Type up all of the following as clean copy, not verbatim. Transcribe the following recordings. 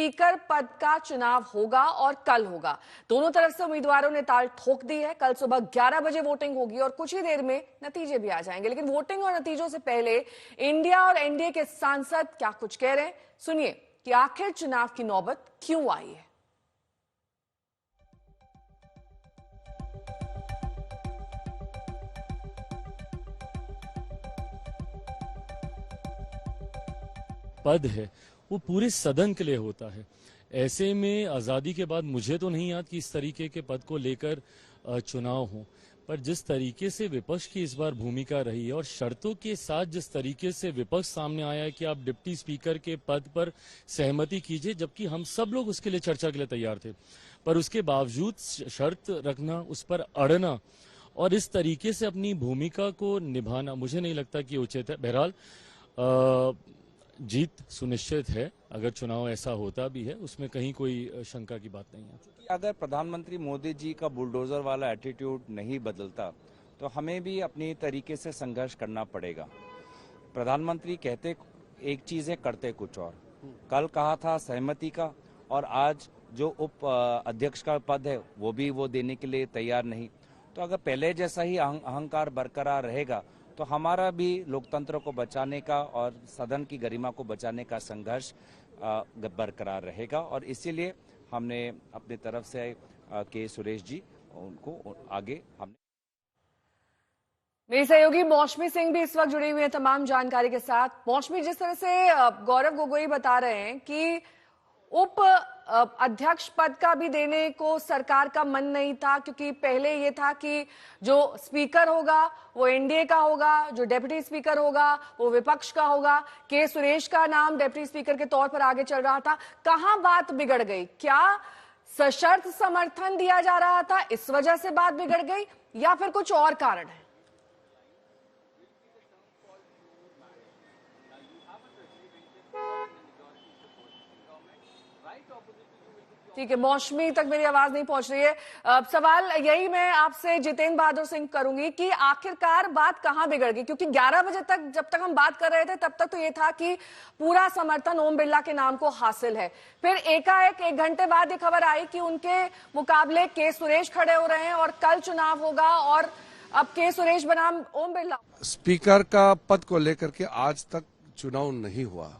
Speaker पद का चुनाव होगा और कल होगा। दोनों तरफ से उम्मीदवारों ने ताल ठोक दी है। कल सुबह 11 बजे वोटिंग होगी और कुछ ही देर में नतीजे भी आ जाएंगे। लेकिन वोटिंग और नतीजों से पहले इंडिया और एनडीए के सांसद क्या कुछ कह रहे हैं, सुनिए कि आखिर चुनाव की नौबत क्यों आई है। पद है वो पूरे सदन के लिए होता है। ऐसे में आज़ादी के बाद मुझे तो नहीं याद कि इस तरीके के पद को लेकर चुनाव हो, पर जिस तरीके से विपक्ष की इस बार भूमिका रही है और शर्तों के साथ जिस तरीके से विपक्ष सामने आया है कि आप डिप्टी स्पीकर के पद पर सहमति कीजिए, जबकि हम सब लोग उसके लिए चर्चा के लिए तैयार थे, पर उसके बावजूद शर्त रखना, उस पर अड़ना और इस तरीके से अपनी भूमिका को निभाना मुझे नहीं लगता कि उचित है। बहरहाल जीत सुनिश्चित है। अगर चुनाव ऐसा होता भी है उसमें कहीं कोई शंका की बात नहीं है। अगर प्रधानमंत्री मोदी जी का बुलडोजर वाला एटीट्यूड नहीं बदलता तो हमें भी अपनी तरीके से संघर्ष करना पड़ेगा। प्रधानमंत्री कहते एक चीज है, करते कुछ और। कल कहा था सहमति का, और आज जो उप अध्यक्ष का पद है वो देने के लिए तैयार नहीं। तो अगर पहले जैसा ही अहंकार बरकरार रहेगा तो हमारा भी लोकतंत्र को बचाने का और सदन की गरिमा को बचाने का संघर्ष बरकरार रहेगा। और इसीलिए हमने अपनी तरफ से के सुरेश जी उनको आगे हमने। मेरी सहयोगी मौसमी सिंह भी इस वक्त जुड़ी हुई है तमाम जानकारी के साथ। मौसमी, जिस तरह से गौरव गोगोई बता रहे हैं कि उप अध्यक्ष पद का भी देने को सरकार का मन नहीं था, क्योंकि पहले ये था कि जो स्पीकर होगा वो एनडीए का होगा, जो डेप्यूटी स्पीकर होगा वो विपक्ष का होगा। के सुरेश का नाम डेप्यूटी स्पीकर के तौर पर आगे चल रहा था। कहां बात बिगड़ गई? क्या सशर्त समर्थन दिया जा रहा था, इस वजह से बात बिगड़ गई, या फिर कुछ और कारण है? ठीक है, मौसमी तक मेरी आवाज नहीं पहुंच रही है। सवाल यही मैं आपसे जितेंद्र बहादुर सिंह करूंगी कि आखिरकार बात कहां बिगड़ गई, क्योंकि 11 बजे तक जब तक हम बात कर रहे थे तब तक तो ये था कि पूरा समर्थन ओम बिरला के नाम को हासिल है। फिर एकाएक 1 घंटे बाद ये खबर आई कि उनके मुकाबले के सुरेश खड़े हो रहे हैं और कल चुनाव होगा और अब के सुरेश बनाम ओम बिरला। स्पीकर का पद को लेकर के आज तक चुनाव नहीं हुआ,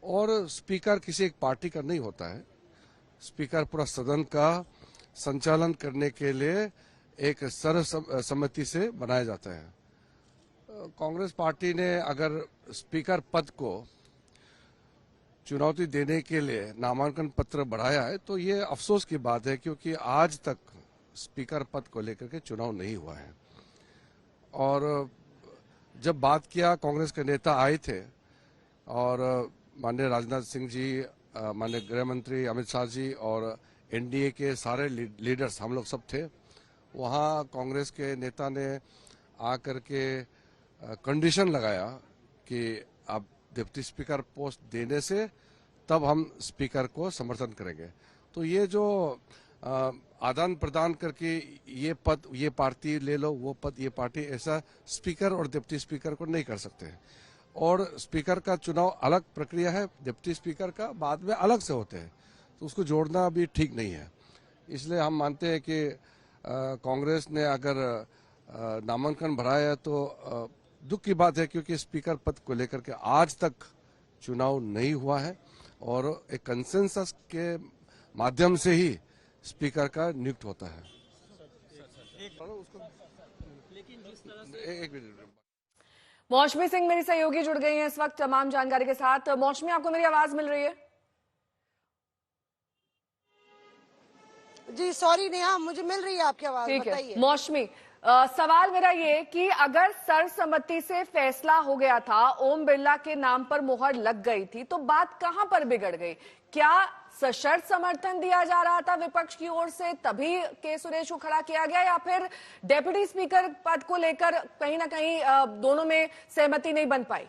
और स्पीकर किसी एक पार्टी का नहीं होता है। स्पीकर पूरा सदन का संचालन करने के लिए एक सर्वसम्मति से बनाया जाता है। कांग्रेस पार्टी ने अगर स्पीकर पद को चुनौती देने के लिए नामांकन पत्र बढ़ाया है तो ये अफसोस की बात है, क्योंकि आज तक स्पीकर पद को लेकर के चुनाव नहीं हुआ है। और जब बात किया, कांग्रेस के नेता आए थे और माननीय राजनाथ सिंह जी, माननीय गृह मंत्री अमित शाह जी और एनडीए के सारे लीडर्स, हम लोग सब थे वहाँ। कांग्रेस के नेता ने आकर के कंडीशन लगाया कि आप डिप्टी स्पीकर पोस्ट देने से तब हम स्पीकर को समर्थन करेंगे। तो ये जो आदान प्रदान करके ये पद ये पार्टी ले लो, वो पद ये पार्टी, ऐसा स्पीकर और डिप्टी स्पीकर को नहीं कर सकते। और स्पीकर का चुनाव अलग प्रक्रिया है, डिप्टी स्पीकर का बाद में अलग से होते हैं, तो उसको जोड़ना भी ठीक नहीं है। इसलिए हम मानते हैं कि कांग्रेस ने अगर नामांकन भराया तो दुख की बात है, क्योंकि स्पीकर पद को लेकर के आज तक चुनाव नहीं हुआ है और एक कंसेंसस के माध्यम से ही स्पीकर का नियुक्त होता है। एक मिनट, मौसमी सिंह मेरी सहयोगी जुड़ गई हैं इस वक्त तमाम जानकारी के साथ। मौसमी, आपको मेरी आवाज मिल रही है? जी सॉरी नेहा, मुझे मिल रही है आपकी आवाज। ठीक है मौसमी, सवाल मेरा ये कि अगर सर्वसम्मति से फैसला हो गया था, ओम बिरला के नाम पर मुहर लग गई थी, तो बात कहां पर बिगड़ गई? क्या सशर्त समर्थन दिया जा रहा था विपक्ष की ओर से तभी के सुरेश को खड़ा किया गया, या फिर डेप्यूटी स्पीकर पद को लेकर कहीं ना कहीं दोनों में सहमति नहीं बन पाई?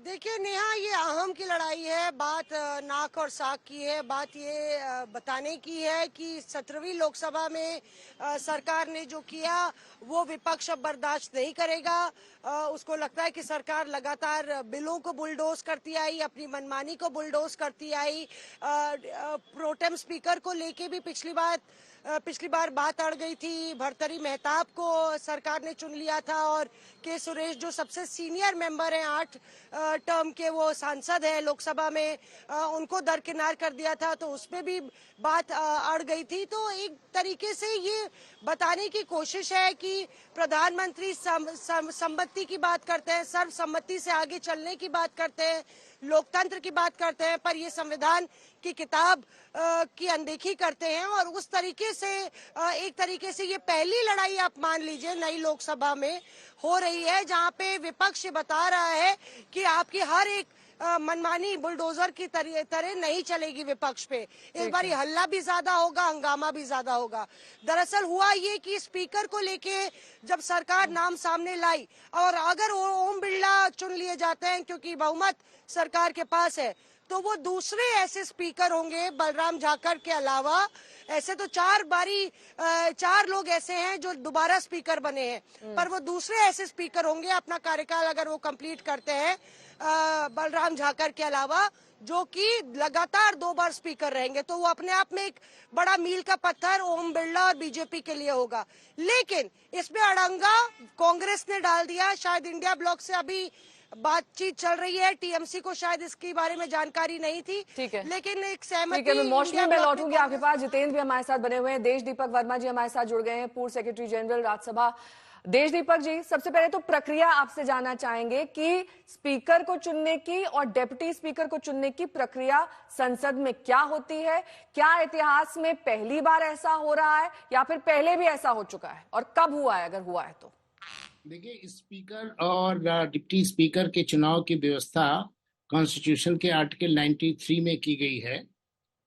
देखिए नेहा, ये अहम की लड़ाई है। बात नाक और साक की है। बात ये बताने की है कि 17वीं लोकसभा में सरकार ने जो किया वो विपक्ष अब बर्दाश्त नहीं करेगा। उसको लगता है कि सरकार लगातार बिलों को बुलडोज करती आई, अपनी मनमानी को बुलडोज करती आई। प्रोटेम स्पीकर को लेके भी पिछली बार बात अड़ गई थी। भर्तरी मेहताब को सरकार ने चुन लिया था और के सुरेश जो सबसे सीनियर मेंबर हैं 8 टर्म के, वो सांसद है लोकसभा में, उनको दरकिनार कर दिया था। तो उसमें भी बात अड़ गई थी। तो एक तरीके से ये बताने की कोशिश है कि प्रधानमंत्री सम्मति की बात करते हैं, सर्वसम्मति से आगे चलने की बात करते हैं, लोकतंत्र की बात करते हैं, पर ये संविधान की किताब की अनदेखी करते हैं। और उस तरीके से एक तरीके से ये पहली लड़ाई आप मान लीजिए नई लोकसभा में हो रही है, जहां पे विपक्ष बता रहा है कि आपकी हर एक मनमानी बुलडोजर की तरह नहीं चलेगी विपक्ष पे। इस बार हल्ला भी ज्यादा होगा, हंगामा भी ज्यादा होगा। दरअसल हुआ ये कि स्पीकर को लेके जब सरकार नाम सामने लाई और अगर ओम बिरला चुन लिए जाते हैं क्योंकि बहुमत सरकार के पास है, तो वो दूसरे ऐसे स्पीकर होंगे बलराम झाकर के अलावा। ऐसे तो 4 लोग ऐसे हैं जो दोबारा स्पीकर बने हैं, पर वो दूसरे ऐसे स्पीकर होंगे अपना कार्यकाल अगर वो कंप्लीट करते हैं बलराम झाकर के अलावा, जो कि लगातार 2 बार स्पीकर रहेंगे। तो वो अपने आप में एक बड़ा मील का पत्थर ओम बिरला और बीजेपी के लिए होगा। लेकिन इसमें अड़ंगा कांग्रेस ने डाल दिया। शायद इंडिया ब्लॉक से अभी बातचीत चल रही है, टीएमसी को शायद इसके बारे में जानकारी नहीं थी। ठीक है, लेकिन एक सहमति। ठीक है, मैं मौसमी में लौटूंगी आपके पास। जितेंद्र भी हमारे साथ बने हुए हैं, देश दीपक वर्मा जी हमारे साथ जुड़ गए हैं, पूर्व सेक्रेटरी जनरल राज्यसभा। देश दीपक जी, सबसे पहले तो प्रक्रिया आपसे जानना चाहेंगे कि स्पीकर को चुनने की और डेप्यूटी स्पीकर को चुनने की प्रक्रिया संसद में क्या होती है? क्या इतिहास में पहली बार ऐसा हो रहा है या फिर पहले भी ऐसा हो चुका है, और कब हुआ है अगर हुआ है तो? देखिए, स्पीकर और डिप्टी स्पीकर के चुनाव की व्यवस्था कॉन्स्टिट्यूशन के आर्टिकल 93 में की गई है।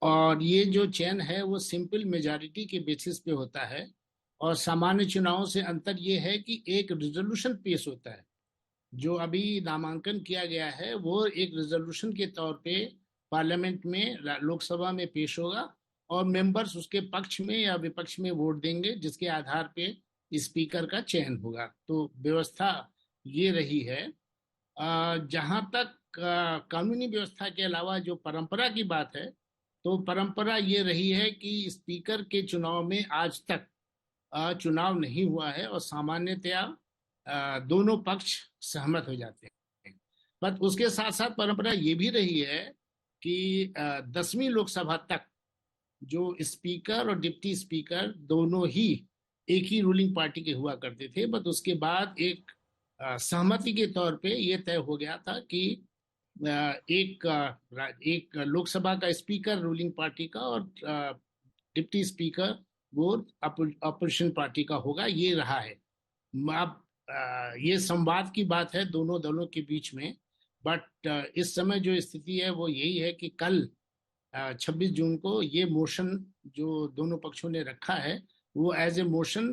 और ये जो चयन है वो सिंपल मेजॉरिटी के बेसिस पे होता है। और सामान्य चुनावों से अंतर ये है कि एक रिजोल्यूशन पेश होता है। जो अभी नामांकन किया गया है वो एक रिजोल्यूशन के तौर पे पार्लियामेंट में, लोकसभा में पेश होगा और मेंबर्स उसके पक्ष में या विपक्ष में वोट देंगे, जिसके आधार पे स्पीकर का चयन होगा। तो व्यवस्था ये रही है। जहां तक कानूनी व्यवस्था के अलावा जो परंपरा की बात है, तो परंपरा ये रही है कि स्पीकर के चुनाव में आज तक चुनाव नहीं हुआ है और सामान्यतया दोनों पक्ष सहमत हो जाते हैं। पर उसके साथ साथ परंपरा ये भी रही है कि 10वीं लोकसभा तक जो स्पीकर और डिप्टी स्पीकर दोनों ही एक ही रूलिंग पार्टी के हुआ करते थे। बट उसके बाद एक सहमति के तौर पे ये तय हो गया था कि एक लोकसभा का स्पीकर रूलिंग पार्टी का और डिप्टी स्पीकर वो अपोजिशन पार्टी का होगा। ये रहा है। अब ये संवाद की बात है दोनों दलों के बीच में। बट इस समय जो स्थिति है वो यही है कि कल 26 जून को ये मोशन जो दोनों पक्षों ने रखा है वो एज ए मोशन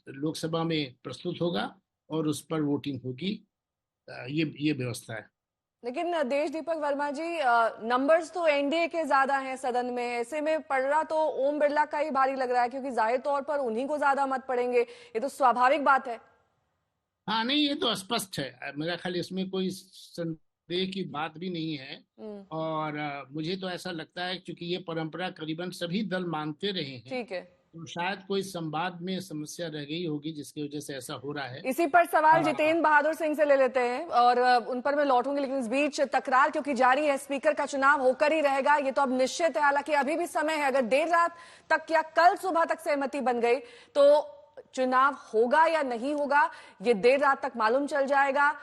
लोकसभा में प्रस्तुत होगा और उस पर वोटिंग होगी। ये व्यवस्था है। लेकिन देश दीपक वर्मा जी, नंबर्स तो एनडीए के ज्यादा हैं सदन में, ऐसे में पलड़ा तो ओम बिरला का ही भारी लग रहा है, क्योंकि जाहिर तौर पर उन्हीं को ज्यादा मत पड़ेंगे। ये तो स्वाभाविक बात है। हाँ, नहीं, ये तो स्पष्ट है। मेरा ख्याल इसमें कोई संदेह की बात भी नहीं है। और मुझे तो ऐसा लगता है क्योंकि ये परंपरा करीबन सभी दल मानते रहे हैं, ठीक है, तो शायद कोई संवाद में समस्या रह गई होगी जिसकी वजह से ऐसा हो रहा है। इसी पर सवाल जितेंद्र बहादुर सिंह से ले लेते हैं और उन पर मैं लौटूंगी, लेकिन इस बीच तकरार क्योंकि जारी है, स्पीकर का चुनाव होकर ही रहेगा, ये तो अब निश्चित है। हालांकि अभी भी समय है, अगर देर रात तक या कल सुबह तक सहमति बन गई तो चुनाव होगा या नहीं होगा ये देर रात तक मालूम चल जाएगा।